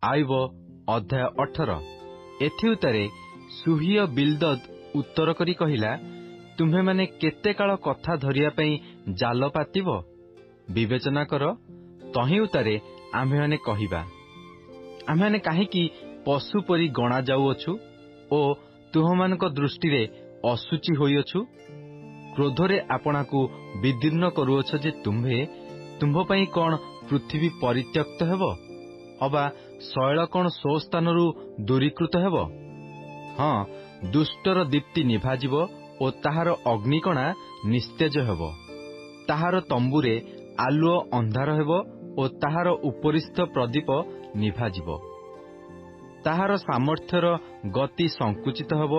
ଆଇବ ଅଧ୍ୟାୟ 18। ଏଥି ଉତ୍ତାରେ ସୁହିୟ ବିଲ୍ଦଦ୍ ଉତ୍ତର କରି କହିଲା, ତୁମ୍ଭେମାନେ କେତେ କାଳ କଥା ଧରିବା ପାଇଁ ଜାଲ ପାତିବ? ବିବେଚନା କର। ତହିଁ ଉତ୍ତାରେ ଆମ୍ଭେମାନେ କହିବା, ଆମ୍ଭେମାନେ କାହିଁକି ପଶୁ ପରି ଗଣା ଯାଉଅଛୁ ଓ ତୁମ୍ଭମାନଙ୍କ ଦୃଷ୍ଟିରେ ଅଶୁଚି ହୋଇଅଛୁ? କ୍ରୋଧରେ ଆପଣାକୁ ବିଦୀର୍ଣ୍ଣ କରୁଅଛ ଯେ ତୁମ୍ଭ ପାଇଁ କଣ ପୃଥିବୀ ପରିତ୍ୟକ୍ତ ହେବ? ଅବା ଶୈଳ କଣ ସ୍ୱସ୍ଥାନରୁ ଦୂରୀକୃତ ହେବ? ହଁ, ଦୁଷ୍ଟର ଦୀପ୍ତି ନିଭାଯିବ ଓ ତାହାର ଅଗ୍ନିକଣା ନିସ୍ତେଜ ହେବ। ତାହାର ତମ୍ବୁରେ ଆଲୁଅ ଅନ୍ଧାର ହେବ ଓ ତାହାର ଉପରିସ୍ଥ ପ୍ରଦୀପ ନିଭାଯିବ। ତାହାର ସାମର୍ଥ୍ୟର ଗତି ସଙ୍କୁଚିତ ହେବ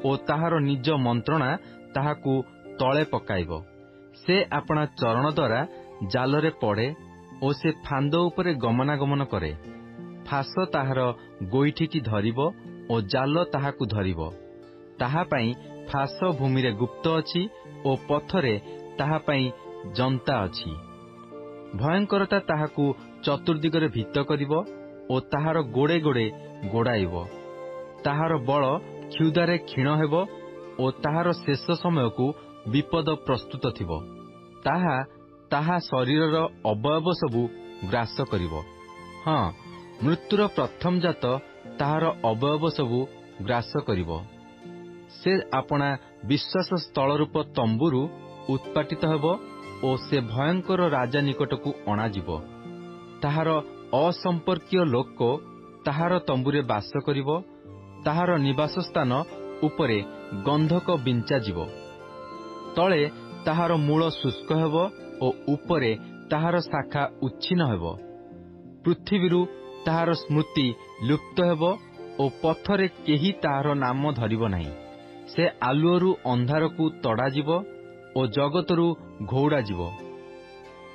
ଓ ତାହାର ନିଜ ମନ୍ତ୍ରଣା ତାହାକୁ ତଳେ ପକାଇବ। ସେ ଆପଣା ଚରଣ ଦ୍ୱାରା ଜାଲରେ ପଡ଼େ ଓ ସେ ଫାନ୍ଦ ଉପରେ ଗମନାଗମନ କରେ। ଫାଶ ତାହାର ଗୋଇଠିକି ଧରିବ ଓ ଜାଲ ତାହାକୁ ଧରିବ। ତାହା ପାଇଁ ଫାଶ ଭୂମିରେ ଗୁପ୍ତ ଅଛି ଓ ପଥରେ ତାହା ପାଇଁ ଜନ୍ତା ଅଛି। ଭୟଙ୍କରତା ତାହାକୁ ଚତୁର୍ଦିଗରେ ଭୀତ କରିବ ଓ ତାହାର ଗୋଡ଼େ ଗୋଡ଼େ ଗୋଡ଼ାଇବ। ତାହାର ବଳ କ୍ଷୁଧାରେ କ୍ଷୀଣ ହେବ ଓ ତାହାର ଶେଷ ସମୟକୁ ବିପଦ ପ୍ରସ୍ତୁତ ଥିବ। ତାହା ଶରୀରର ଅବୟବ ସବୁ ଗ୍ରାସ କରିବ। ହଁ, ମୃତ୍ୟୁର ପ୍ରଥମ ଜାତ ତାହାର ଅବୟବ ସବୁ ଗ୍ରାସ କରିବ। ସେ ଆପଣା ବିଶ୍ୱାସ ସ୍ଥଳ ରୂପ ତମ୍ବୁରୁ ଉତ୍ପାଟିତ ହେବ ଓ ସେ ଭୟଙ୍କର ରାଜା ନିକଟକୁ ଅଣାଯିବ। ତାହାର ଅସମ୍ପର୍କୀୟ ଲୋକ ତାହାର ତମ୍ବୁରେ ବାସ କରିବ। ତାହାର ନିବାସ ସ୍ଥାନ ଉପରେ ଗନ୍ଧକ ବିଞ୍ଚାଯିବ। ତଳେ ତାହାର ମୂଳ ଶୁଷ୍କ ହେବ ଓ ଉପରେ ତାହାର ଶାଖା ଉଚ୍ଛିନ୍ନ ହେବ। ପୃଥିବୀରୁ ତାହାର ସ୍ମୃତି ଲୁପ୍ତ ହେବ ଓ ପଥରେ କେହି ତାହାର ନାମ ଧରିବ ନାହିଁ। ସେ ଆଲୁଅରୁ ଅନ୍ଧାରକୁ ତଡ଼ାଯିବ ଓ ଜଗତରୁ ଘଉଡ଼ାଯିବ।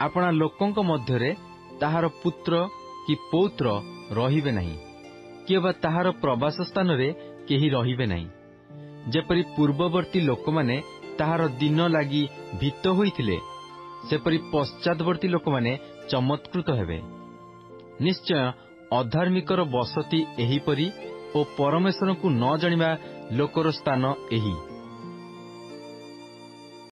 ଆପଣା ଲୋକଙ୍କ ମଧ୍ୟରେ ତାହାର ପୁତ୍ର କି ପୌତ୍ର ରହିବେ ନାହିଁ, କିଏବା ତାହାର ପ୍ରବାସ ସ୍ଥାନରେ କେହି ରହିବେ ନାହିଁ। ଯେପରି ପୂର୍ବବର୍ତ୍ତୀ ଲୋକମାନେ ତାହାର ଦିନ ଲାଗି ଭୀତ ହୋଇଥିଲେ, ସେପରି ପଶ୍ଚାତବର୍ତ୍ତୀ ଲୋକମାନେ ଚମତ୍କୃତ ହେବେ। ନିଶ୍ଚୟ ଅଧାର୍ମିକର ବସତି ଏହିପରି ଓ ପରମେଶ୍ୱରଙ୍କୁ ନ ଜାଣିବା ଲୋକର ସ୍ଥାନ ଏହି।